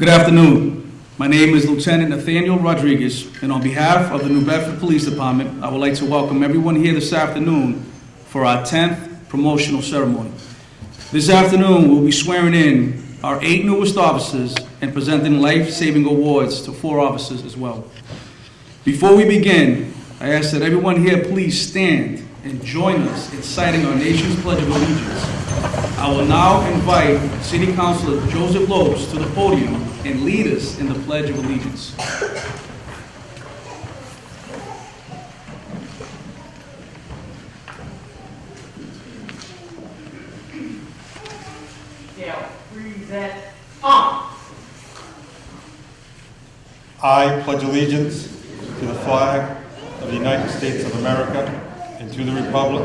Good afternoon. My name is Lieutenant Nathaniel Rodriguez, and on behalf of the New Bedford Police Department, I would like to welcome everyone here this afternoon for our 10th promotional ceremony. This afternoon, we'll be swearing in our 8 newest officers and presenting life-saving awards to 4 officers as well. Before we begin, I ask that everyone here please stand and join us in citing our nation's Pledge of Allegiance. I will now invite City Councilor Joseph Lopes to the podium and lead us in the Pledge of Allegiance. I pledge allegiance to the flag of the United States of America and to the republic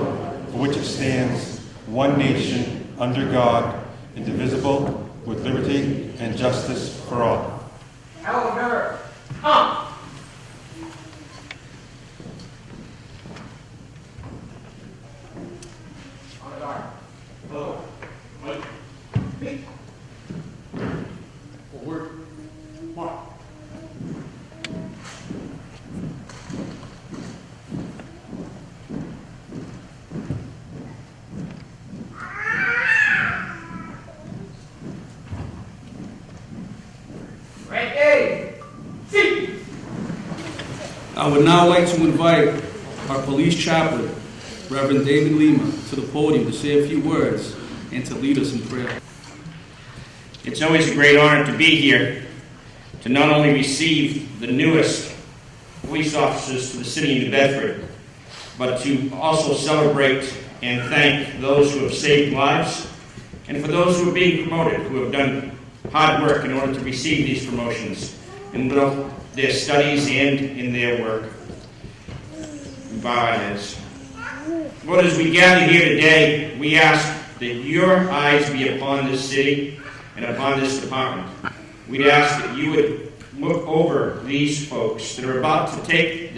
for which it stands, one nation, under God, indivisible, with liberty and justice for all. Elder, I would now like to invite our police chaplain, Reverend David Lima, to the podium to say a few words and to lead us in prayer. It's always a great honor to be here to not only receive the newest police officers to the city of New Bedford, but to also celebrate and thank those who have saved lives and for those who are being promoted, who have done hard work in order to receive these promotions in both their studies and in their work. We bow our heads. Lord, as we gather here today, we ask that your eyes be upon this city and upon this department. We'd ask that you would look over these folks that are about to take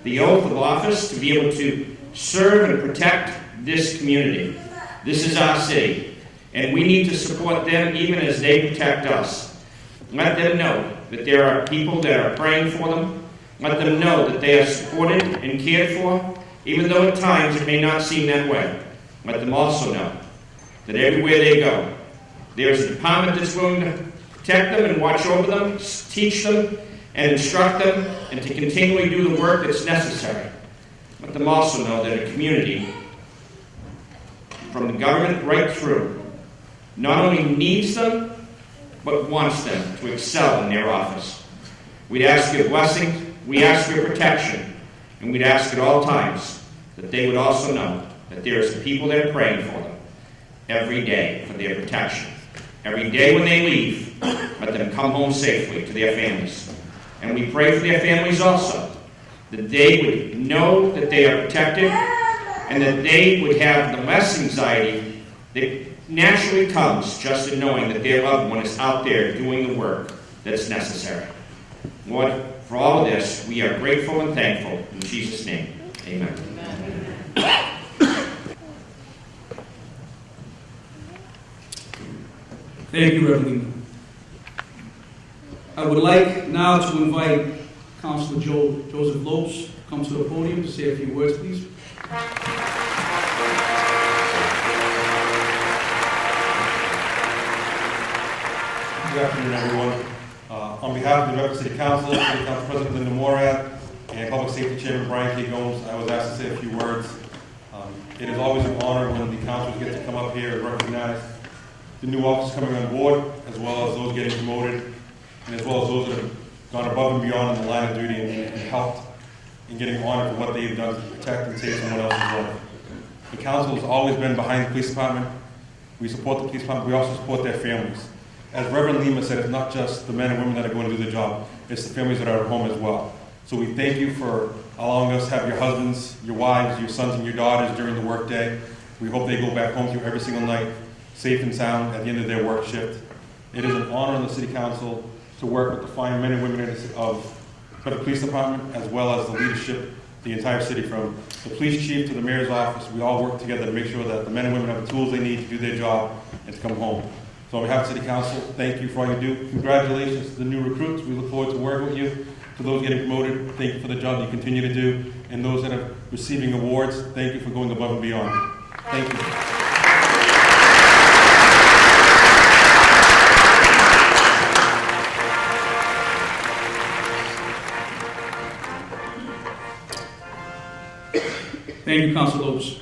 the oath of office to be able to serve and protect this community. This is our city, and we need to support them even as they protect us. Let them know that there are people that are praying for them. Let them know that they are supported and cared for, even though at times it may not seem that way. Let them also know that everywhere they go, there is a department that's willing to protect them and watch over them, teach them and instruct them, and to continually do the work that's necessary. Let them also know that a community, from the government right through, not only needs them, but wants them to excel in their office. We'd ask your blessing, we ask your protection, and we'd ask at all times that they would also know that there is people that are praying for them every day for their protection. Every day when they leave, let them come home safely to their families. And we pray for their families also, that they would know that they are protected and that they would have the less anxiety that naturally comes just in knowing that their loved one is out there doing the work that's necessary. Lord, for all of this, we are grateful and thankful. In Jesus' name, amen. Thank you, Reverend Lima. I would like now to invite Councilor Joseph Lopes to come to the podium to say a few words, please. Good afternoon, everyone. On behalf of the New Bedford City Council, City Council President Linda Morad, and Public Safety Chairman Brian K. Gomes, I was asked to say a few words. It is always an honor when the councilors get to come up here and recognize the new officers coming on board, as well as those getting promoted, and as well as those that have gone above and beyond in the line of duty and helped in getting honored for what they've done to protect and save someone else's life. The council has always been behind the police department. We support the police department. We also support their families. As Reverend Lima said, it's not just the men and women that are going to do the job, it's the families that are at home as well. So we thank you for allowing us to have your husbands, your wives, your sons, and your daughters during the workday. We hope they go back home to you every single night, safe and sound at the end of their work shift. It is an honor on the City Council to work with the fine men and women of the police department, as well as the leadership, the entire city, from the police chief to the mayor's office. We all work together to make sure that the men and women have the tools they need to do their job and to come home. So So on behalf of City Council, thank you for all you do. Congratulations to the new recruits. We look forward to working with you. To those getting promoted, thank you for the job you continue to do. And those that are receiving awards, thank you for going above and beyond. Thank you. Thank you, Councilor Lopes.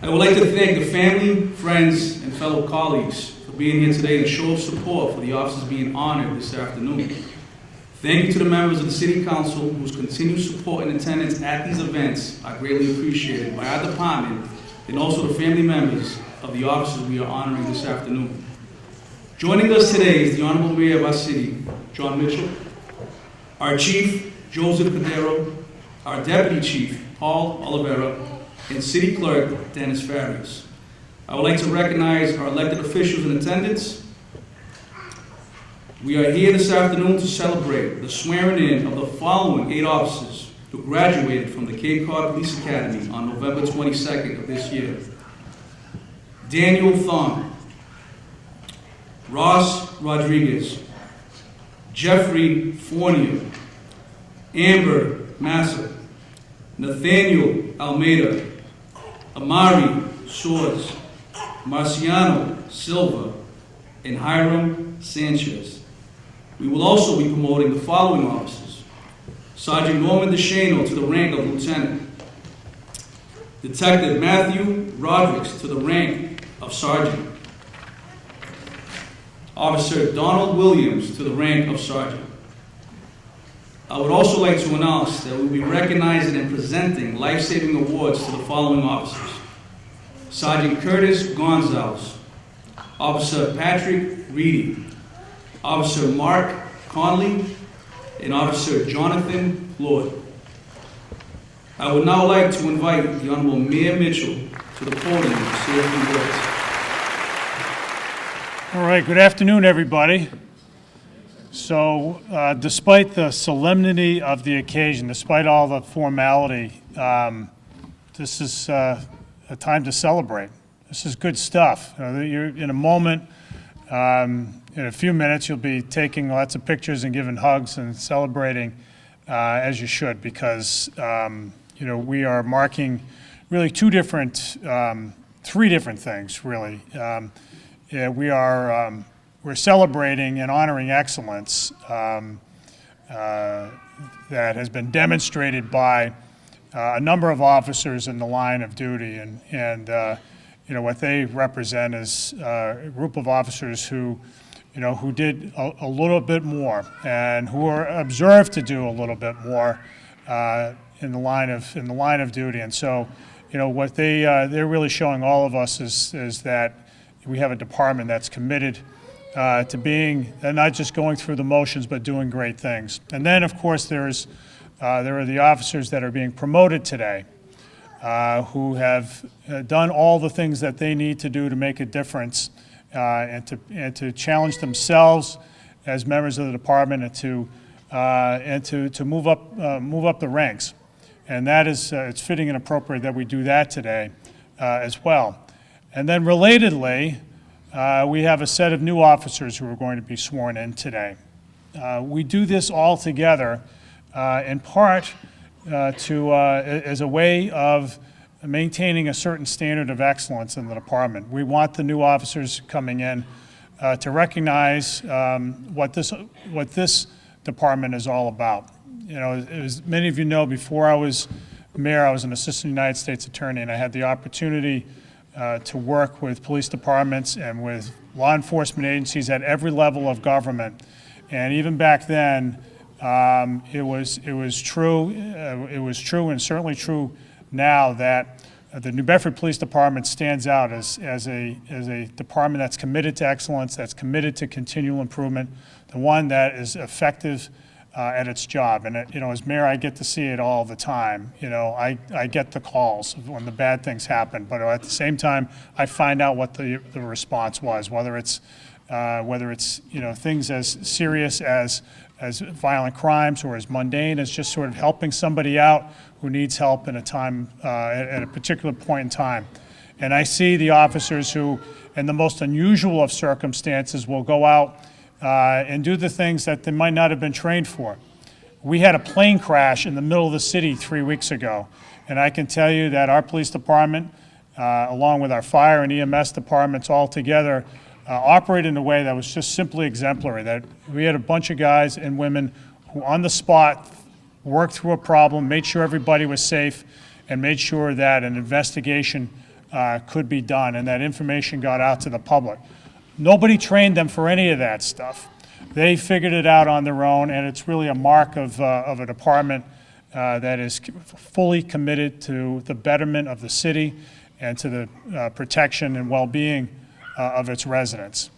I would like to thank the family, friends, and fellow colleagues for being here today and show of support for the officers being honored this afternoon. Thank you to the members of the City Council whose continued support and attendance at these events are greatly appreciated by our department and also the family members of the officers we are honoring this afternoon. Joining us today is the Honorable Mayor of our city, Jon Mitchell, our Chief, Joseph Cordeiro, our Deputy Chief, Paul Oliveira, and City Clerk, Dennis Farias. I would like to recognize our elected officials in attendance. We are here this afternoon to celebrate the swearing in of the following 8 officers who graduated from the Cape Cod Police Academy on November 22nd of this year. Daniel Thon, Ross Rodriguez, Jeffrey Fournier, Amber Massa, Nathaniel Almeida, Amari Swords, Marciano Silva, and Hiram Sanchez. We will also be promoting the following officers: Sergeant Norman DeShano to the rank of Lieutenant, Detective Matthew Rodricks to the rank of Sergeant, Officer Donald Williams to the rank of Sergeant. I would also like to announce that we will be recognizing and presenting life-saving awards to the following officers: Sergeant Curtis Gonzalez, Officer Patrick Reedy, Officer Mark Conley, and Officer Jonathan Floyd. I would now like to invite the Honorable Mayor Mitchell to the podium to say a few words. All right, good afternoon, everybody. So, despite the solemnity of the occasion, despite all the formality, this is a time to celebrate. This is good stuff. You're in a moment, in a few minutes, you'll be taking lots of pictures and giving hugs and celebrating as you should, because we are marking really three different things, really. We're celebrating and honoring excellence that has been demonstrated by a number of officers in the line of duty, and what they represent is a group of officers who did a little bit more and who are observed to do a little bit more in the line of duty. And so, what they're really showing all of us is that we have a department that's committed to being not just going through the motions, but doing great things. And then, of course, there are the officers that are being promoted today, who have done all the things that they need to do to make a difference, and to challenge themselves as members of the department, and to move up the ranks. And that is it's fitting and appropriate that we do that today as well. And then, relatedly, we have a set of new officers who are going to be sworn in today. We do this all together, in part as a way of maintaining a certain standard of excellence in the department. We want the new officers coming in to recognize what this department is all about. As many of you know, before I was mayor, I was an assistant United States attorney, and I had the opportunity to work with police departments and with law enforcement agencies at every level of government. And even back then, it was true and certainly true now that the New Bedford Police Department stands out as a department that's committed to excellence, that's committed to continual improvement, the one that is effective at its job. And as mayor, I get to see it all the time. I get the calls when the bad things happen, but at the same time, I find out what the response was, whether it's things as serious as violent crimes, or as mundane as just sort of helping somebody out who needs help in a time at a particular point in time. And I see the officers who, in the most unusual of circumstances, will go out and do the things that they might not have been trained for. We had a plane crash in the middle of the city 3 weeks ago, and I can tell you that our police department, along with our fire and EMS departments all together, operated in a way that was just simply exemplary. That we had a bunch of guys and women who on the spot worked through a problem, made sure everybody was safe, and made sure that an investigation could be done and that information got out to the public. Nobody trained them for any of that stuff. They figured it out on their own, and it's really a mark of a department that is fully committed to the betterment of the city and to the protection and well-being of its residents.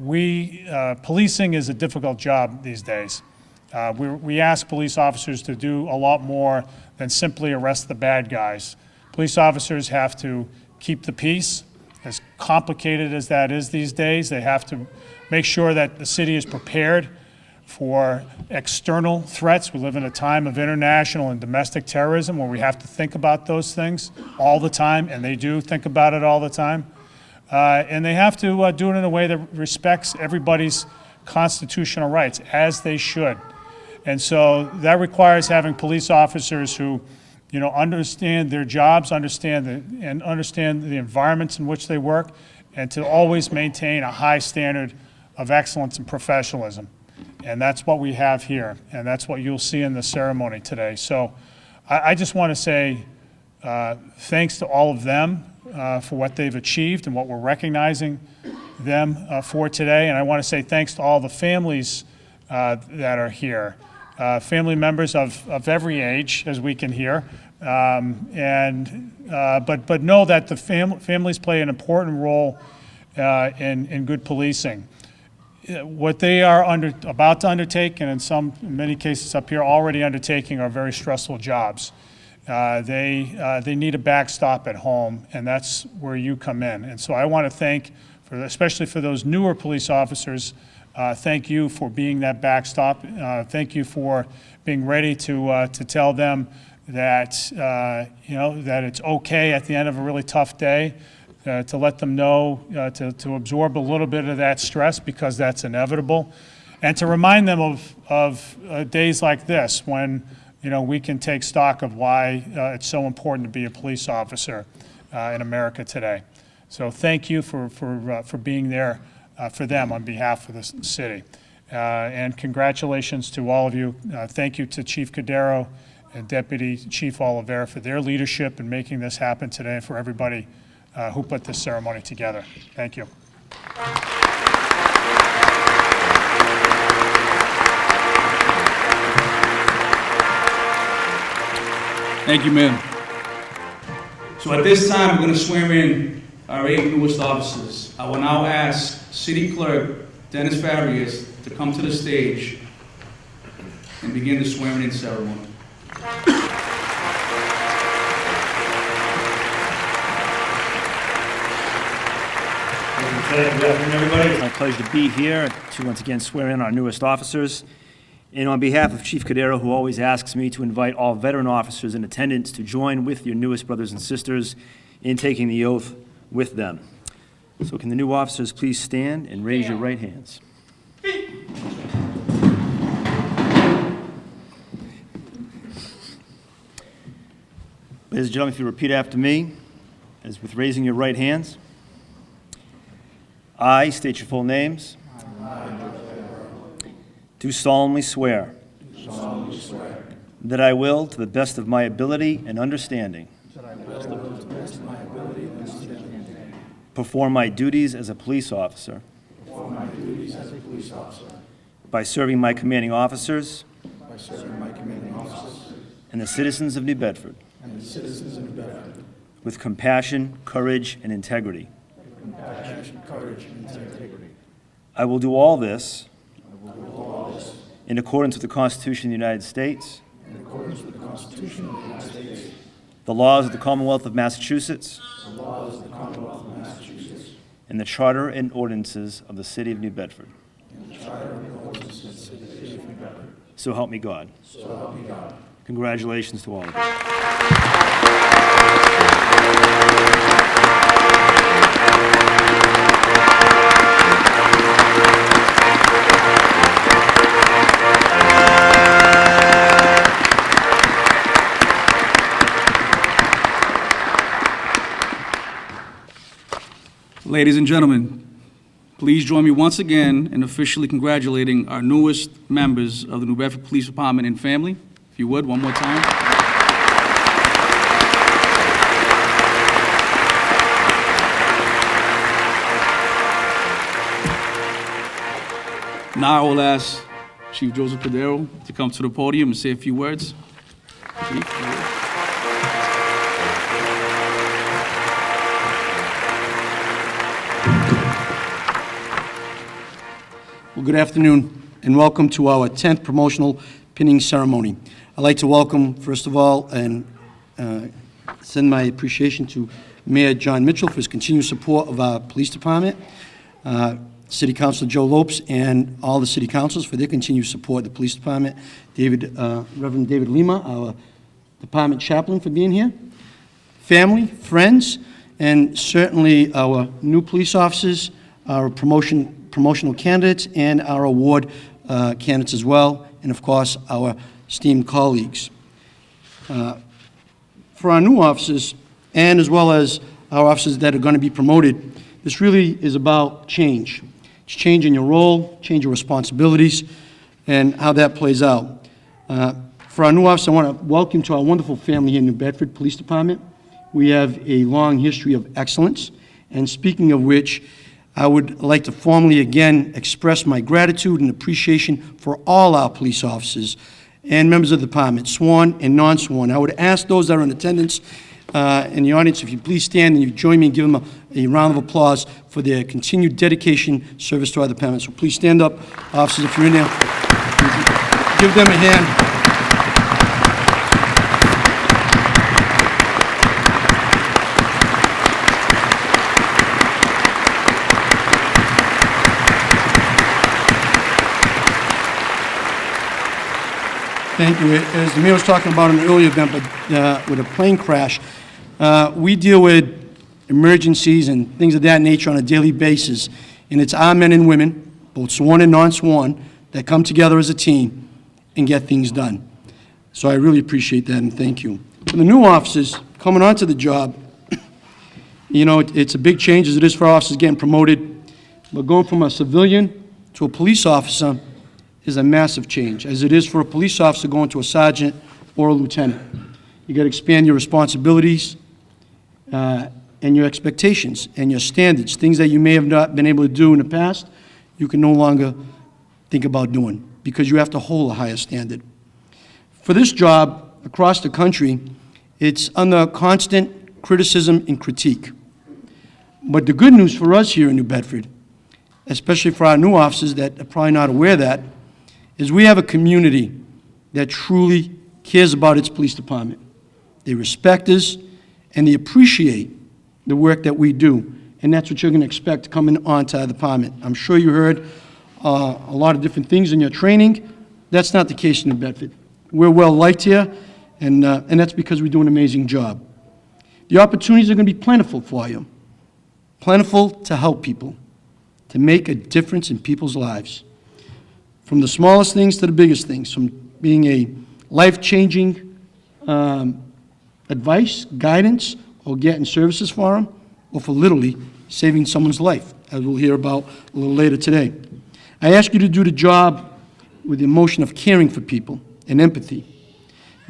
Policing is a difficult job these days. We ask police officers to do a lot more than simply arrest the bad guys. Police officers have to keep the peace, as complicated as that is these days. They have to make sure that the city is prepared for external threats. We live in a time of international and domestic terrorism where we have to think about those things all the time, and they do think about it all the time. And they have to do it in a way that respects everybody's constitutional rights, as they should. And so that requires having police officers who, understand their jobs, understand the environments in which they work, and to always maintain a high standard of excellence and professionalism. And that's what we have here, and that's what you'll see in the ceremony today. So I just want to say thanks to all of them for what they've achieved and what we're recognizing them for today. And I want to say thanks to all the families that are here. Family members of every age, as we can hear, but know that the families play an important role in good policing. What they are about to undertake, and in many cases up here already undertaking, are very stressful jobs. They need a backstop at home, and that's where you come in. And so I want to thank, especially for those newer police officers, thank you for being that backstop. Thank you for being ready to tell them that that it's okay at the end of a really tough day, to let them know to absorb a little bit of that stress, because that's inevitable, and to remind them of days like this when we can take stock of why it's so important to be a police officer in America today. So thank you for being there for them on behalf of the city. And congratulations to all of you. Thank you to Chief Cordeiro and Deputy Chief Oliveira for their leadership in making this happen today, and for everybody who put this ceremony together. Thank you. Thank you, ma'am. So at this time, we're going to swear in our 8 newest officers. I will now ask City Clerk Dennis Farias to come to the stage and begin the swearing-in ceremony. Good afternoon, everybody. It's my pleasure to be here to once again swear in our newest officers. And on behalf of Chief Cordeiro, who always asks me to invite all veteran officers in attendance to join with your newest brothers and sisters in taking the oath with them. So can the new officers please stand and raise your right hands? Ladies and gentlemen, if you repeat after me, as with raising your right hands. I state your full names. Do solemnly swear that I will, to the best of my ability and understanding, perform my duties as a police officer by serving my commanding officers and the citizens of New Bedford with compassion, courage, and integrity. I will do all this in accordance with the Constitution of the United States, the laws of the Commonwealth of Massachusetts, and the Charter and ordinances of the City of New Bedford. So help me God. Congratulations to all of you. Ladies and gentlemen, please join me once again in officially congratulating our newest members of the New Bedford Police Department and family. If you would, one more time. Now I will ask Chief Joseph Cordeiro to come to the podium and say a few words. Chief, Well, good afternoon, and welcome to our 10th promotional pinning ceremony. I'd like to welcome, first of all, and send my appreciation to Mayor Jon Mitchell for his continued support of our police department, City Councilor Joe Lopes, and all the city councils for their continued support of the police department, Reverend David Lima, our department chaplain, for being here, family, friends, and certainly our new police officers, our promotional candidates, and our award candidates as well, and of course, our esteemed colleagues. For our new officers, and as well as our officers that are going to be promoted, this really is about change. It's change in your role, change your responsibilities, and how that plays out. For our new officers, I want to welcome you to our wonderful family here in New Bedford Police Department. We have a long history of excellence, and speaking of which, I would like to formally again express my gratitude and appreciation for all our police officers and members of the department, sworn and non-sworn. I would ask those that are in attendance in the audience, if you please stand and you join me and give them a round of applause for their continued dedication, service to our department. So please stand up, officers, if you're in there. Give them a hand. Thank you. As the mayor was talking about in an earlier event, but with a plane crash, we deal with emergencies and things of that nature on a daily basis, and it's our men and women, both sworn and non-sworn, that come together as a team and get things done. So I really appreciate that, and thank you. For the new officers coming onto the job, you know, it's a big change as it is for our officers getting promoted, but going from a civilian to a police officer is a massive change, as it is for a police officer going to a sergeant or a lieutenant. You got to expand your responsibilities and your expectations and your standards. Things that you may have not been able to do in the past, you can no longer think about doing because you have to hold a higher standard. For this job, across the country, it's under constant criticism and critique. But the good news for us here in New Bedford, especially for our new officers that are probably not aware of that, is we have a community that truly cares about its police department. They respect us, and they appreciate the work that we do, and that's what you're going to expect coming onto our department. I'm sure you heard a lot of different things in your training. That's not the case in New Bedford. We're well liked here, and that's because we do an amazing job. The opportunities are going to be plentiful for you, plentiful to help people, to make a difference in people's lives. From the smallest things to the biggest things, from being a life-changing advice, guidance, or getting services for them, or for literally saving someone's life, as we'll hear about a little later today. I ask you to do the job with the emotion of caring for people and empathy.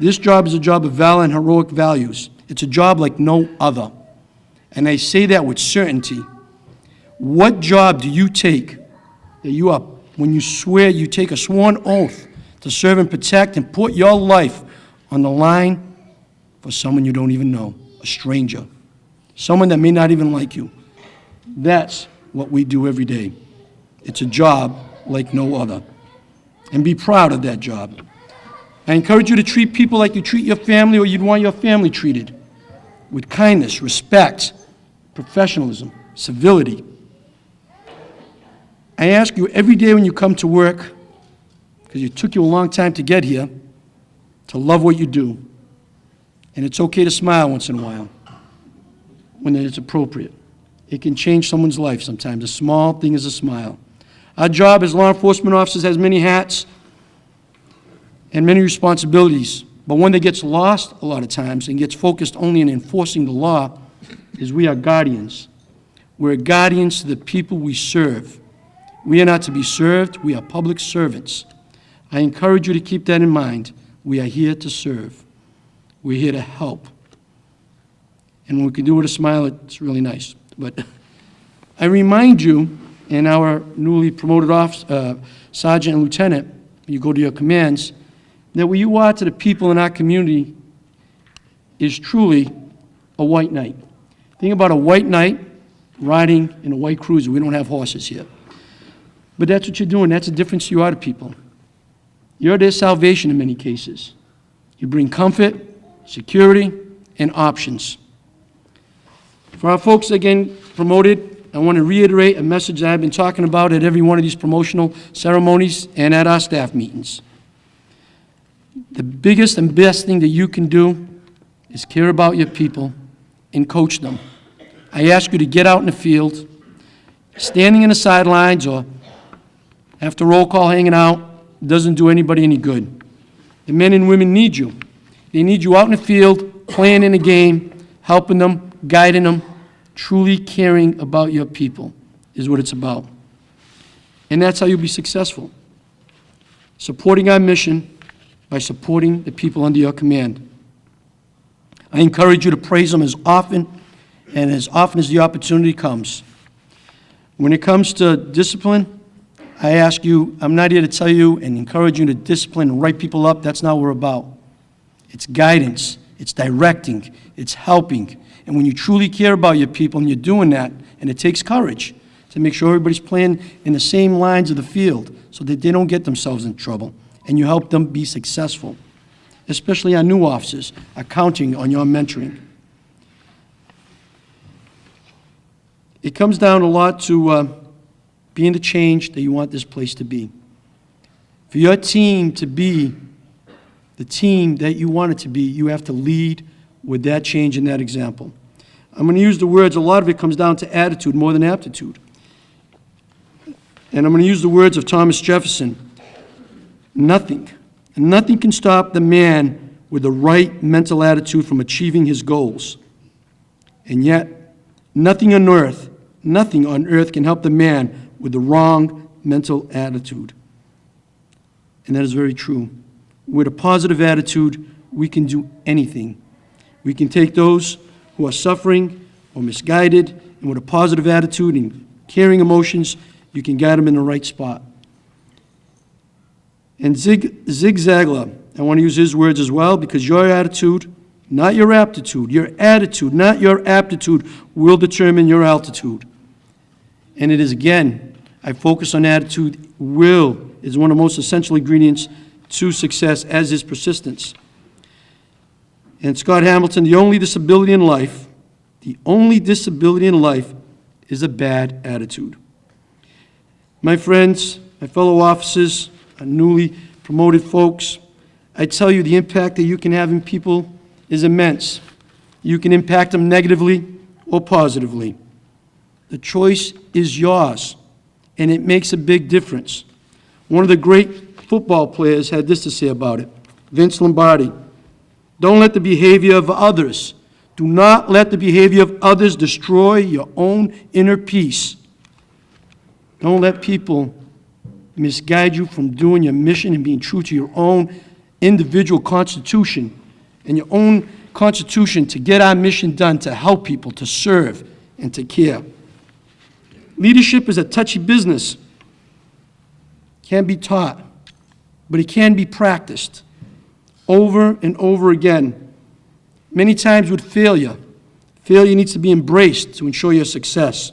This job is a job of valor and heroic values. It's a job like no other. And I say that with certainty. What job do you take that you are, when you swear, you take a sworn oath to serve and protect and put your life on the line for someone you don't even know, a stranger, someone that may not even like you? That's what we do every day. It's a job like no other. And be proud of that job. I encourage you to treat people like you treat your family or you'd want your family treated, with kindness, respect, professionalism, civility. I ask you every day when you come to work, because it took you a long time to get here, to love what you do. And it's okay to smile once in a while when it's appropriate. It can change someone's life sometimes. A small thing is a smile. Our job as law enforcement officers has many hats and many responsibilities, but one that gets lost a lot of times and gets focused only on enforcing the law is we are guardians. We're guardians to the people we serve. We are not to be served, we are public servants. I encourage you to keep that in mind. We are here to serve. We're here to help. And when we can do it with a smile, it's really nice. But I remind you, and our newly promoted sergeant and lieutenant, when you go to your commands, that what you are to the people in our community is truly a white knight. Think about a white knight riding in a white cruiser. We don't have horses here. But that's what you're doing. That's the difference you are to people. You're their salvation in many cases. You bring comfort, security, and options. For our folks that get promoted, I want to reiterate a message that I've been talking about at every one of these promotional ceremonies and at our staff meetings. The biggest and best thing that you can do is care about your people and coach them. I ask you to get out in the field. Standing in the sidelines or after roll call hanging out doesn't do anybody any good. The men and women need you. They need you out in the field, playing in the game, helping them, guiding them. Truly caring about your people is what it's about. And that's how you'll be successful. Supporting our mission by supporting the people under your command. I encourage you to praise them as often as the opportunity comes. When it comes to discipline, I ask you, I'm not here to tell you and encourage you to discipline and write people up. That's not what we're about. It's guidance, it's directing, it's helping. And when you truly care about your people and you're doing that, and it takes courage to make sure everybody's playing in the same lines of the field so that they don't get themselves in trouble, and you help them be successful, especially our new officers are counting on your mentoring. It comes down a lot to being the change that you want this place to be. For your team to be the team that you want it to be, you have to lead with that change and that example. I'm going to use the words, a lot of it comes down to attitude more than aptitude. And I'm going to use the words of Thomas Jefferson. Nothing can stop the man with the right mental attitude from achieving his goals. And yet, nothing on earth can help the man with the wrong mental attitude. And that is very true. With a positive attitude, we can do anything. We can take those who are suffering or misguided, and with a positive attitude and caring emotions, you can guide them in the right spot. And Zig Ziglar, I want to use his words as well, because your attitude, not your aptitude, your attitude, not your aptitude, will determine your altitude. And it is, again, I focus on attitude. Will is one of the most essential ingredients to success, as is persistence. And Scott Hamilton, the only disability in life is a bad attitude. My friends, my fellow officers, our newly promoted folks, I tell you the impact that you can have in people is immense. You can impact them negatively or positively. The choice is yours, and it makes a big difference. One of the great football players had this to say about it, Vince Lombardi. Don't let the behavior of others, do not let the behavior of others destroy your own inner peace. Don't let people misguide you from doing your mission and being true to your own individual constitution and your own constitution to get our mission done, to help people, to serve, and to care. Leadership is a touchy business. It can't be taught, but it can be practiced over and over again. Many times with failure. Failure needs to be embraced to ensure your success.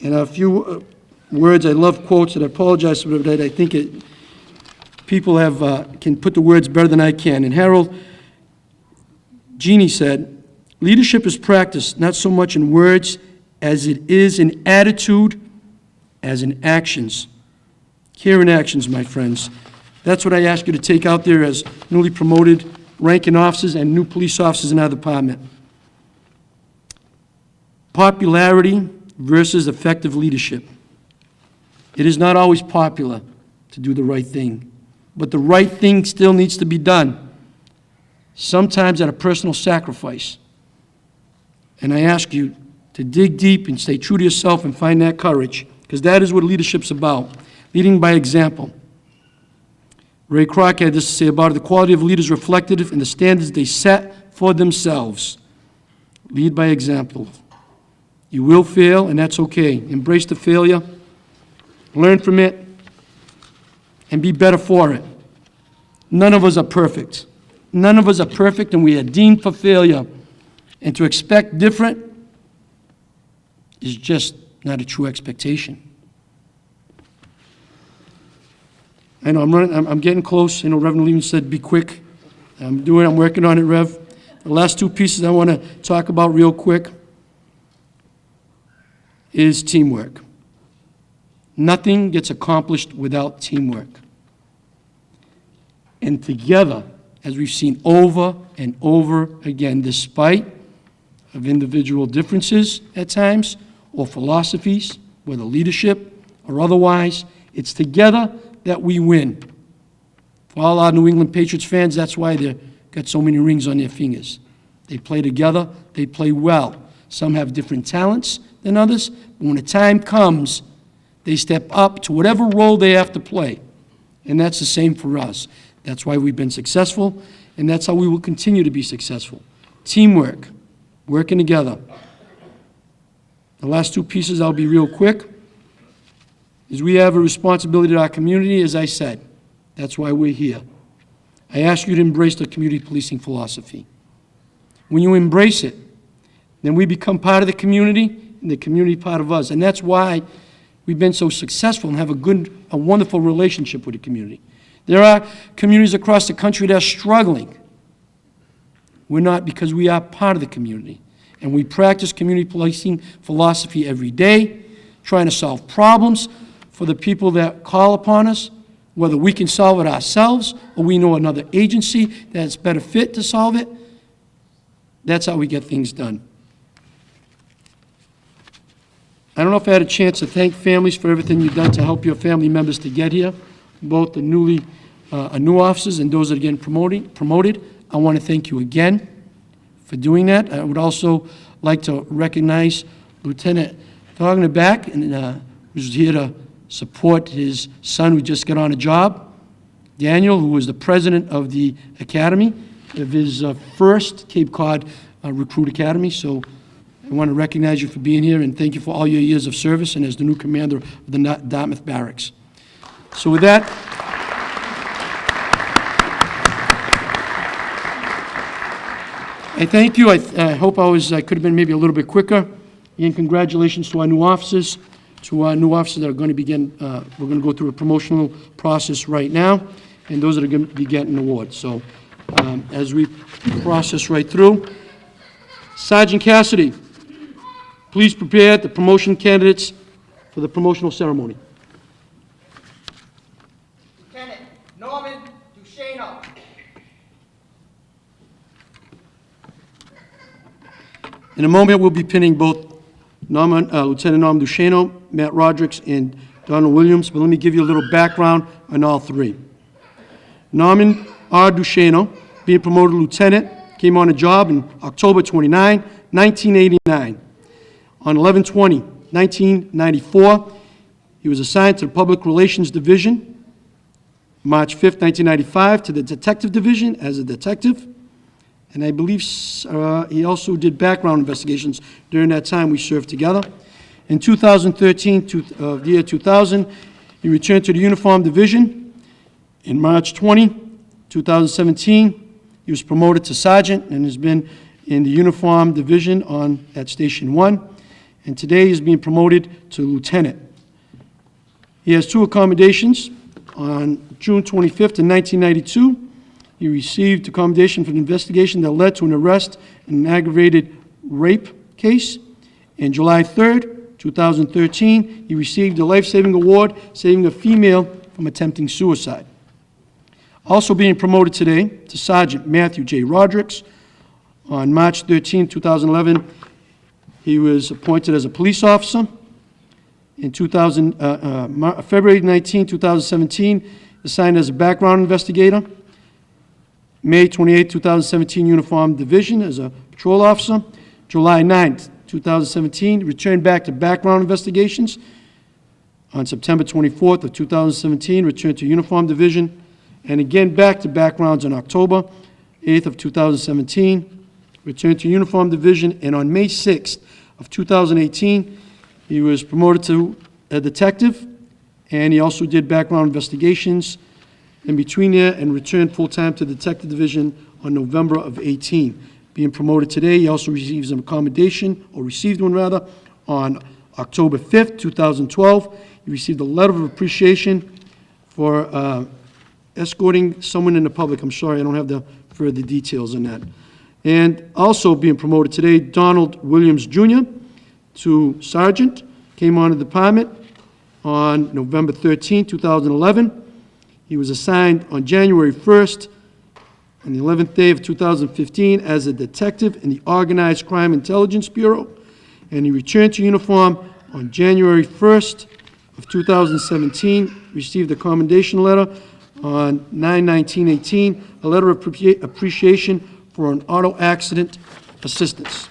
And a few words, I love quotes, and I apologize for that. I think people can put the words better than I can. And Harold Genie said, leadership is practiced not so much in words as it is in attitude, as in actions. Care in actions, my friends. That's what I ask you to take out there as newly promoted ranking officers and new police officers in our department. Popularity versus effective leadership. It is not always popular to do the right thing, but the right thing still needs to be done, sometimes at a personal sacrifice. And I ask you to dig deep and stay true to yourself and find that courage, because that is what leadership's about, leading by example. Ray Kroc had this to say about it: the quality of leaders reflected in the standards they set for themselves. Lead by example. You will fail, and that's okay. Embrace the failure, learn from it, and be better for it. None of us are perfect. None of us are perfect, and we are deemed for failure. And to expect different is just not a true expectation. I know I'm getting close. I know Reverend Lehman said be quick. I'm working on it, Rev. The last two pieces I want to talk about real quick is teamwork. Nothing gets accomplished without teamwork. And together, as we've seen over and over again, despite of individual differences at times, or philosophies, whether leadership or otherwise, it's together that we win. For all our New England Patriots fans, that's why they've got so many rings on their fingers. They play together, they play well. Some have different talents than others, but when the time comes, they step up to whatever role they have to play. And that's the same for us. That's why we've been successful, and that's how we will continue to be successful. Teamwork, working together. The last two pieces, I'll be real quick, is we have a responsibility to our community, as I said. That's why we're here. I ask you to embrace the community policing philosophy. When you embrace it, then we become part of the community, and the community part of us. And that's why we've been so successful and have a wonderful relationship with the community. There are communities across the country that are struggling. We're not, because we are part of the community. And we practice community policing philosophy every day, trying to solve problems for the people that call upon us, whether we can solve it ourselves or we know another agency that's better fit to solve it. That's how we get things done. I don't know if I had a chance to thank families for everything you've done to help your family members to get here, both the new officers and those that are getting promoted. I want to thank you again for doing that. I would also like to recognize Lieutenant Dog in the back, and who's here to support his son who just got on a job, Daniel, who was the president of the academy, of his first Cape Cod Recruit Academy. So I want to recognize you for being here and thank you for all your years of service and as the new commander of the Dartmouth Barracks. So with that, I thank you. I hope I could have been maybe a little bit quicker. And congratulations to our new officers, that are going to begin, we're going to go through a promotional process right now, and those that are going to be getting awards. So as we process right through, Sergeant Cassidy, please prepare the promotion candidates for the promotional ceremony. Lieutenant Norman Duchesneau. In a moment, we'll be pinning both Lieutenant Norman Duchesneau, Matt Rodricks, and Donald Williams, but let me give you a little background on all three. Norman R. Duchesneau, being promoted lieutenant, came on a job on October 29, 1989. On 11/20/1994, he was assigned to the Public Relations Division. March 5th, 1995, to the Detective Division as a detective. And I believe he also did background investigations during that time we served together. In 2013, the year 2000, he returned to the Uniform Division. In March 20, 2017, he was promoted to sergeant and has been in the Uniform Division at Station 1. And today he's being promoted to lieutenant. He has two accommodations. On June 25th of 1992, he received a commendation for an investigation that led to an arrest in an aggravated rape case. On July 3rd, 2013, he received a life-saving award, saving a female from attempting suicide. Also being promoted today to Sergeant Matthew J. Rodricks. On March 13, 2011, he was appointed as a police officer. In February 19, 2017, assigned as a background investigator. May 28, 2017, Uniform Division as a patrol officer. July 9, 2017, returned back to background investigations. On September 24th of 2017, returned to Uniform Division, and again back to backgrounds on October 8th of 2017, returned to Uniform Division, and on May 6th of 2018, he was promoted to a detective, and he also did background investigations in between there and returned full-time to Detective Division on November of 18. Being promoted today, he also receives an accommodation, or received one rather, on October 5th, 2012. He received a letter of appreciation for escorting someone in the public. I'm sorry, I don't have the further details on that. And also being promoted today, Donald Williams Jr. to Sergeant, came on the department on November 13, 2011. He was assigned on January 1st, on the 11th day of 2015, as a detective in the Organized Crime Intelligence Bureau, and he returned to uniform on January 1st of 2017, received a commendation letter on 9/19/18, a letter of appreciation for an auto accident assistance.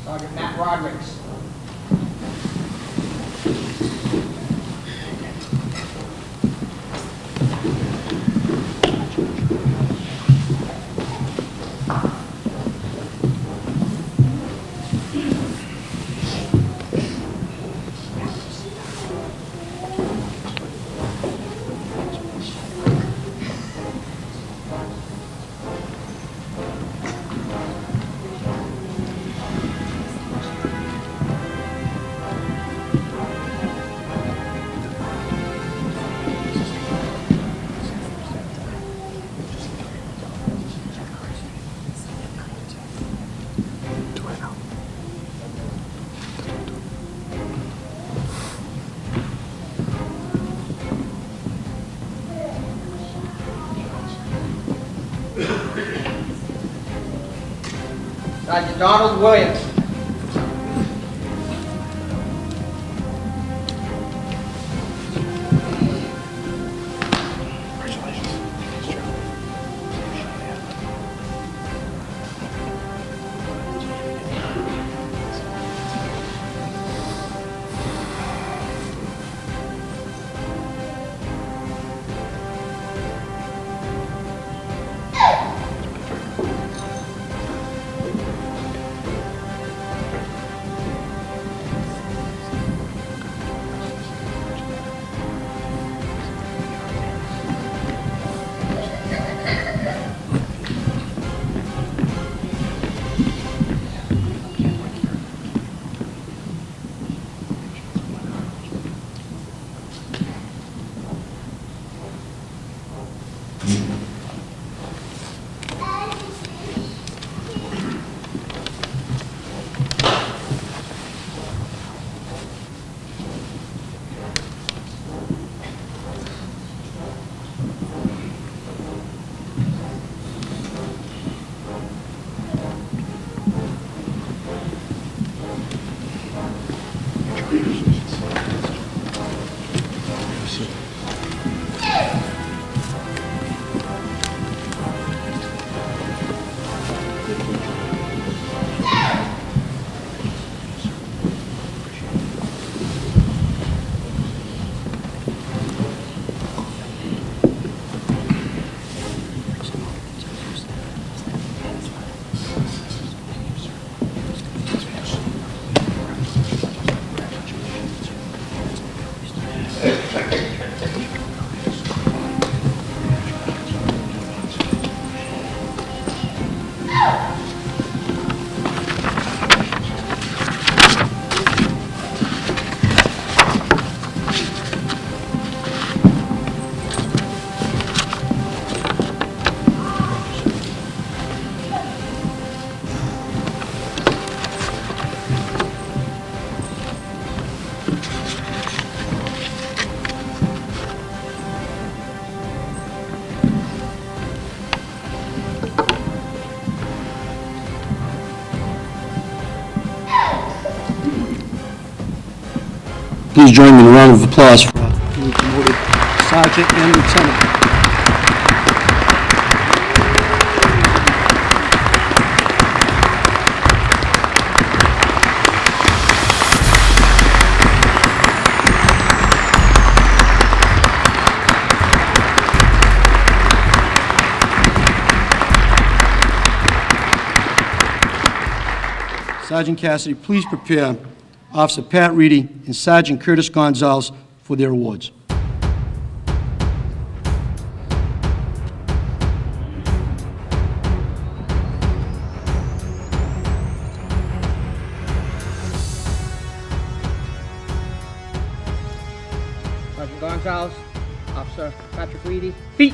Sergeant J Rodricks. Sergeant Donald Williams. Please join me in a round of applause for our newly promoted sergeant and lieutenant. Sergeant Cassidy, please prepare Officer Pat Reedy and Sergeant Curtis Gonzalez for their awards. Sergeant Gonzalez, Officer Patrick Reedy. Feet.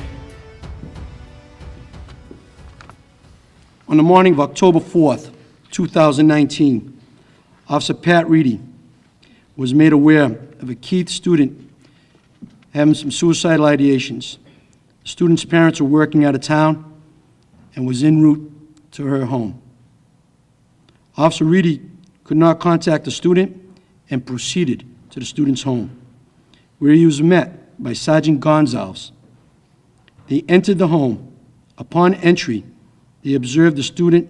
On the morning of October 4th, 2019, Officer Pat Reedy was made aware of a Keith student having some suicidal ideations. The student's parents were working out of town and was en route to her home. Officer Reedy could not contact the student and proceeded to the student's home, where he was met by Sergeant Gonzalez. They entered the home. Upon entry, they observed the student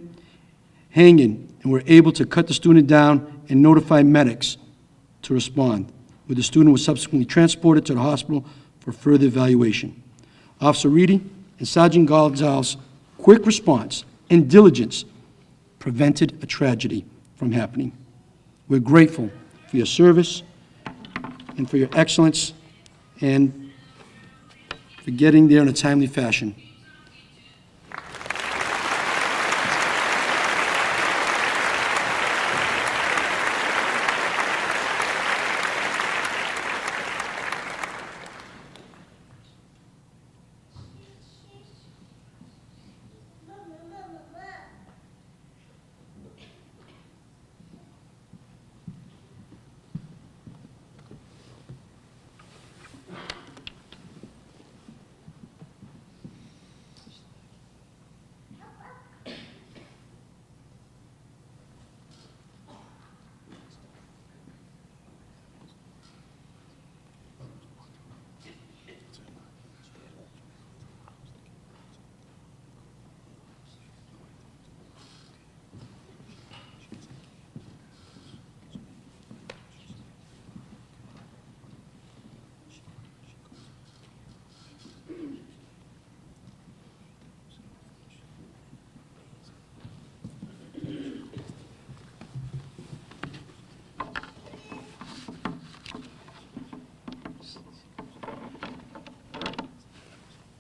hanging and were able to cut the student down and notify medics to respond, where the student was subsequently transported to the hospital for further evaluation. Officer Reedy and Sergeant Gonzalez's quick response and diligence prevented a tragedy from happening. We're grateful for your service and for your excellence and for getting there in a timely fashion.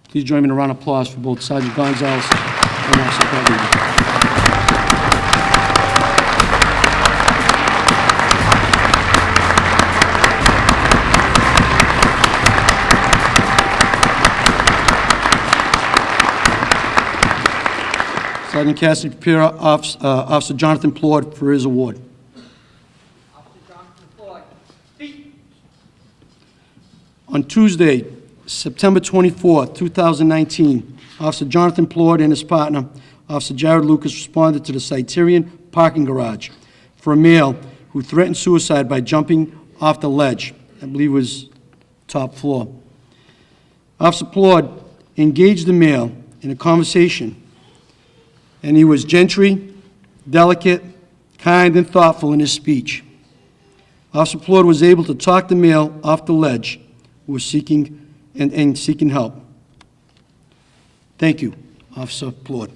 Please join me in a round of applause for both Sergeant Gonzalez and Officer Pat Reedy. Sergeant Cassidy, prepare Officer Jonathan Plord for his award. Officer Jonathan Floyd. Feet. On Tuesday, September 24, 2019, Officer Jonathan Plord and his partner, Officer Jared Lucas, responded to the Citerion parking garage for a male who threatened suicide by jumping off the ledge. I believe it was top floor. Officer Plord engaged the male in a conversation, and he was gentry, delicate, kind, and thoughtful in his speech. Officer Plord was able to talk the male off the ledge who was seeking help. Thank you, Officer Plord.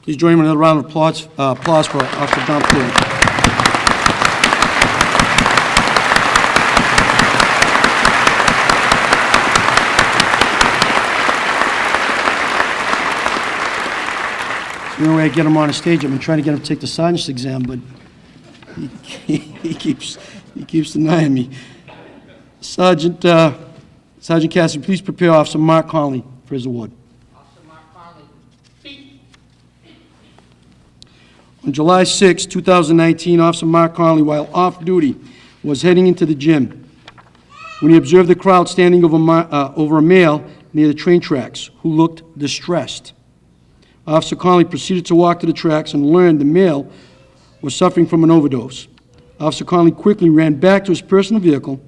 Please join me in another round of applause for Officer John Plord. It's the only way I get him on the stage. I've been trying to get him to take the sergeant's exam, but he keeps denying me. Sergeant Sergeant Cassidy, please prepare Officer Mark Conley for his award. Officer Mark Conley. Beat. On July 6, 2019, Officer Mark Conley, while off duty, was heading into the gym when he observed the crowd standing over a male near the train tracks who looked distressed. Officer Conley proceeded to walk to the tracks and learned the male was suffering from an overdose. Officer Conley quickly ran back to his personal vehicle,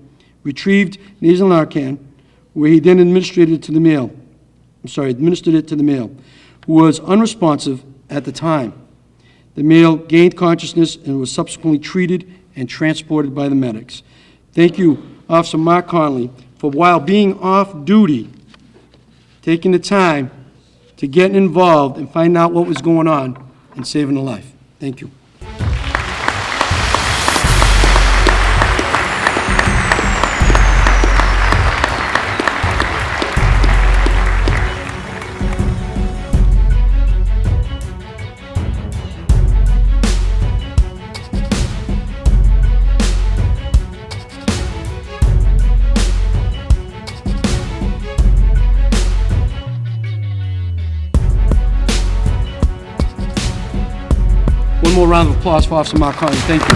retrieved nasal Narcan, where he then administered it to the male, who was unresponsive at the time. The male gained consciousness and was subsequently treated and transported by the medics. Thank you, Officer Mark Conley, for while being off duty, taking the time to get involved and find out what was going on and saving a life. Thank you. One more round of applause for Officer Mark Conley. Thank you.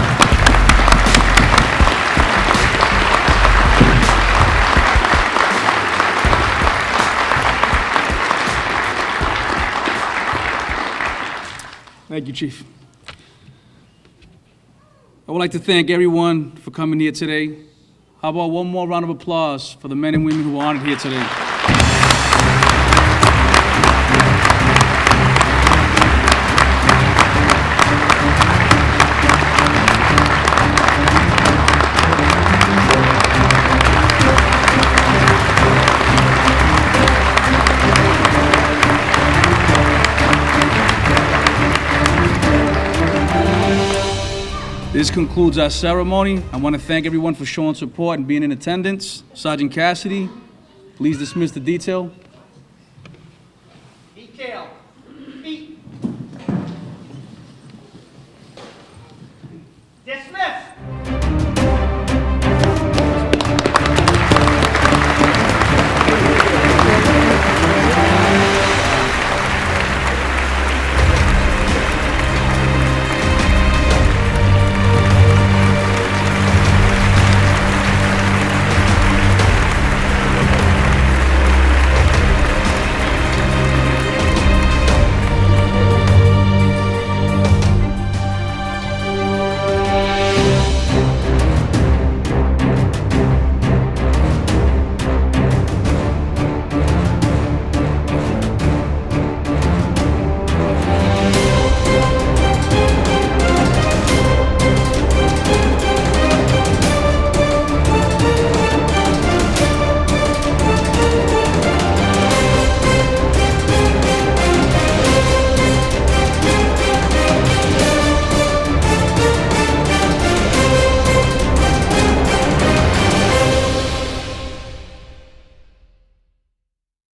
Thank you, Chief. I would like to thank everyone for coming here today. How about one more round of applause for the men and women who are honored here today? This concludes our ceremony. I want to thank everyone for showing support and being in attendance. Sergeant Cassidy, please dismiss the detail. Detail. Beat. Dismiss.